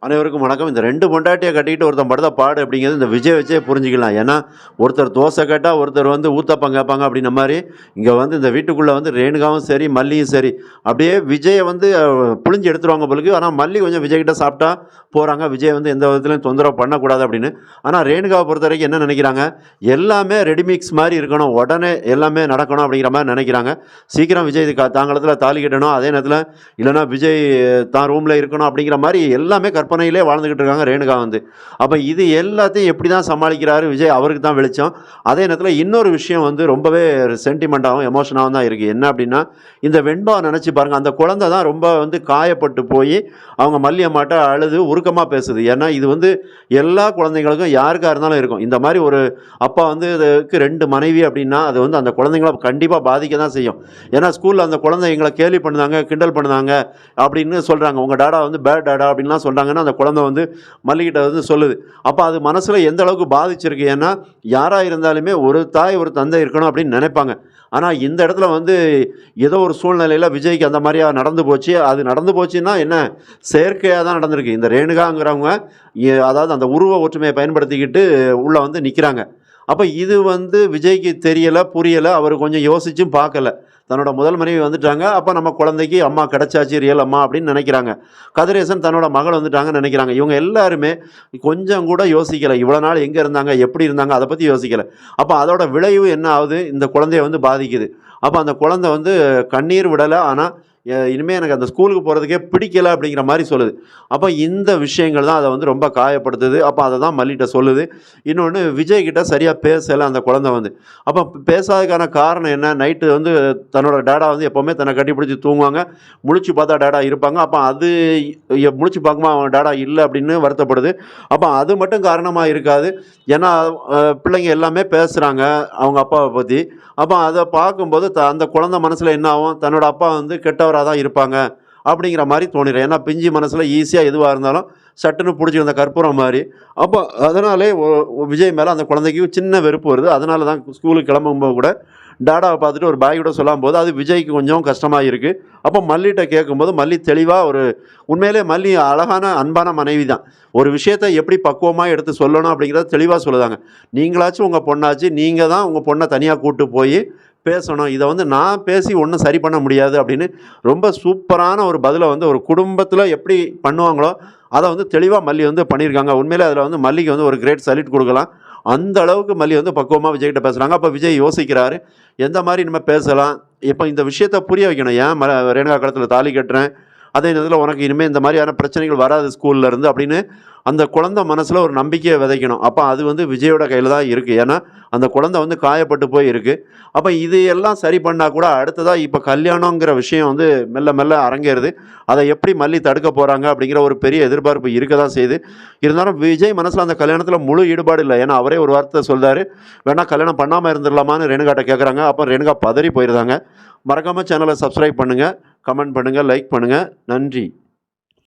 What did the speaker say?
அனைவருக்கும் வணக்கம். இந்த 2 பொண்டாட்டிய கட்டிக்கிட்டு ஒருத்தன் படுத்த பாடு அப்படிங்கிறது இந்த விஜய் வச்சே புரிஞ்சுக்கலாம். ஏன்னா, ஒருத்தர் தோசை கேட்டா, ஒருத்தர் ஊத்தப்பம் கேட்பாங்க அப்படின்ன மாரி, இங்க இந்த வீட்டுக்குள்ள ரேணுகாவும் சரி, மல்லியும் சரி, அப்படியே விஜய புழிஞ்சு எடுத்துருவாங்க போல இருக்கு. ஆனா, மல்லி கொஞ்சம் விஜய் கிட்ட சாப்பிட்டா போறாங்க. விஜய் எந்த விதத்திலயும் தொந்தரவு பண்ணக்கூடாது அப்படின்னு. ஆனா, ரேணுகாவை பொறுத்தவரைக்கும் என்ன நினைக்கிறாங்க, எல்லாமே ரெடிமிக்ஸ் மாரி இருக்கணும். உடனே எல்லாமே நடக்கணும் அப்படிங்கிற மாரி நினைக்கிறாங்க. சீக்கிரம் விஜய் தாங்களத்துல தாலி கட்டணும். அதே நேரத்தில இல்லன்னா விஜய் தான் ரூம்ல இருக்கணும் அப்படிங்கிற மாரி எல்லாமே கற்பனையிலே வாழ்ந்துகிட்டு இருக்காங்க ரேணுகா அப்போ இது எல்லாத்தையும் எப்படி தான் சமாளிக்கிறாரு விஜய், அவருக்கு தான் வெளிச்சம். அதே நேரத்தில் இன்னொரு விஷயம் ரொம்பவே சென்டிமெண்ட்டாகவும் எமோஷனாகவும் தான் இருக்குது. என்ன அப்படின்னா, இந்த வெண்பாவை நினச்சி பாருங்கள். அந்த குழந்தை தான் ரொம்ப காயப்பட்டு போய் அவங்க மல்லி அம்மாட்ட அழுது உருக்கமாக பேசுது. ஏன்னா இது எல்லா குழந்தைங்களுக்கும் யாருக்காக இருந்தாலும் இருக்கும். இந்த மாதிரி ஒரு அப்பா இதுக்கு 2 மனைவி அப்படின்னா அது அந்த குழந்தைங்கள கண்டிப்பாக பாதிக்க தான் செய்யும். ஏன்னா ஸ்கூலில் அந்த குழந்தை எங்களை கேலி பண்ணுதாங்க, கிண்டல் பண்ணுதாங்க அப்படின்னு சொல்கிறாங்க. உங்கள் டாடா பேட் டாடா அப்படின்லாம் சொல்கிறாங்கன்னா அந்த குழந்தை மல்லிகிட்ட சொல்லுது. அப்போ அது மனசில் எந்த அளவுக்கு பாதிச்சிருக்கு. ஏன்னா யாராக இருந்தாலுமே ஒரு தாய் ஒரு தந்தை இருக்கணும் அப்படின்னு நினைப்பாங்க. ஆனால் இந்த இடத்துல ஏதோ ஒரு சூழ்நிலையில் விஜய்க்கு அந்த மாதிரியா நடந்து போச்சு. அது நடந்து போச்சுன்னா என்ன, செயற்கையாக தான் நடந்திருக்கு. இந்த ரேணுகாங்கிறவங்க அதாவது அந்த உருவ ஒற்றுமையை பயன்படுத்திக்கிட்டு உள்ளே நிற்கிறாங்க. அப்போ இது விஜய்க்கு தெரியலை, புரியலை. அவர் கொஞ்சம் யோசிச்சும் பார்க்கல. தன்னோட முதல் மனைவி வந்துட்டாங்க, அப்போ நம்ம குழந்தைக்கு அம்மா கிடச்சாச்சு, ரியல் அம்மா அப்படின்னு நினைக்கிறாங்க. கதிரேசன் தன்னோட மகள் வந்துட்டாங்கன்னு நினைக்கிறாங்க. இவங்க எல்லாருமே கொஞ்சம் கூட யோசிக்கலை. இவ்வளோ நாள் எங்கே இருந்தாங்க, எப்படி இருந்தாங்க, அதை பற்றி யோசிக்கலை. அப்போ அதோட விளைவு என்ன ஆகுது, இந்த குழந்தைய பாதிக்குது. அப்போ அந்த குழந்தை கண்ணீர் விடலை. ஆனால் இனிமேல் எனக்கு அந்த ஸ்கூலுக்கு போகிறதுக்கே பிடிக்கலை அப்படிங்கிற மாதிரி சொல்லுது. அப்போ இந்த விஷயங்கள் தான் அதை ரொம்ப காயப்படுத்துது. அப்போ அதை தான் மல்லிகிட்ட சொல்லுது. இன்னொன்று, விஜய்கிட்ட சரியாக பேசலை அந்த குழந்தை. அப்போ பேசாததுக்கான காரணம் என்ன, நைட்டு தன்னோட டேடா எப்போவுமே தன்னை கட்டிப்பிடிச்சி தூங்குவாங்க. முழிச்சு பார்த்தா டேடா இருப்பாங்க. அப்போ அது முழிச்சு பார்க்கும்போது அவன் டேடா இல்லை அப்படின்னு வருத்தப்படுது. அப்போ அது மட்டும் காரணமாக இருக்காது. ஏன்னா பிள்ளைங்க எல்லாமே பேசுகிறாங்க அவங்க அப்பாவை பற்றி. அப்போ அதை பார்க்கும்போது அந்த குழந்தை மனசில் என்ன ஆகும், தன்னோட அப்பா கெட்டவராக தான் இருப்பாங்க அப்படிங்கிற மாதிரி தோணிடும். ஏன்னா பிஞ்சு மனசில் ஈஸியாக எதுவாக இருந்தாலும் சட்டுன்னு பிடிச்சிருந்த கற்பூரம் மாதிரி. அப்போ அதனாலே விஜய் மேலே அந்த குழந்தைக்கு சின்ன வெறுப்பு வருது. அதனால தான் ஸ்கூலுக்கு கிளம்பும்போது கூட டாடாவை பார்த்துட்டு ஒரு பாய் கூட சொல்லும் போது அது விஜய்க்கு கொஞ்சம் கஷ்டமாக இருக்குது. அப்போ மல்லிகிட்ட கேட்கும்போது மல்லி தெளிவாக உண்மையிலே மல்லி அழகான அன்பான மனைவி தான். ஒரு விஷயத்தை எப்படி பக்குவமாக எடுத்து சொல்லணும் அப்படிங்கிறத தெளிவாக சொல்லுதாங்க. நீங்களாச்சும் உங்கள் பொண்ணாச்சு, நீங்கள் தான் உங்கள் பொண்ணை தனியாக கூப்பிட்டு போய் பேசணும். இதை நான் பேசி ஒன்றும் சரி பண்ண முடியாது அப்படின்னு ரொம்ப சூப்பரான ஒரு பதிலை ஒரு குடும்பத்தில் எப்படி பண்ணுவாங்களோ அதை தெளிவாக மல்லி பண்ணியிருக்காங்க. உண்மையிலே அதில் மல்லிக்கு ஒரு கிரேட் சல்யூட் கொடுக்கலாம். அந்த அளவுக்கு மல்லி பக்குவமாக விஜய்கிட்ட பேசுகிறாங்க. அப்போ விஜய் யோசிக்கிறாரு, எந்த மாதிரி நம்ம பேசலாம், இப்போ இந்த விஷயத்தை புரிய வைக்கணும். ஏன் ரேணுகா காலத்தில் தாலி கட்டுறேன், அதே நேரத்தில் உனக்கு இனிமேல் இந்த மாதிரியான பிரச்சனைகள் வராது ஸ்கூல்லேருந்து அப்படின்னு அந்த குழந்தை மனசில் ஒரு நம்பிக்கையை விதைக்கணும். அப்போ அது விஜயோட கையில் தான் இருக்குது. ஏன்னா அந்த குழந்தை காயப்பட்டு போய் இருக்குது. அப்போ இது எல்லாம் சரி பண்ணால் கூட அடுத்ததாக இப்போ கல்யாணங்கிற விஷயம் மெல்ல மெல்ல அரங்கேறுது. அதை எப்படி மல்லி தடுக்க போகிறாங்க அப்படிங்கிற ஒரு பெரிய எதிர்பார்ப்பு இருக்க தான் செய்யுது. இருந்தாலும் விஜய் மனசில் அந்த கல்யாணத்தில் முழு ஈடுபாடு இல்லை. ஏன்னா அவரே ஒரு வார்த்தை சொல்கிறாரு, வேணா கல்யாணம் பண்ணாமல் இருந்துடலாமான்னு ரேணுகாட்ட கேட்குறாங்க. அப்போ ரேணுகா பதறி போயிருந்தாங்க. மறக்காமல் சேனலை சப்ஸ்கிரைப் பண்ணுங்கள், கமெண்ட் பண்ணுங்கள், லைக் பண்ணுங்கள். நன்றி.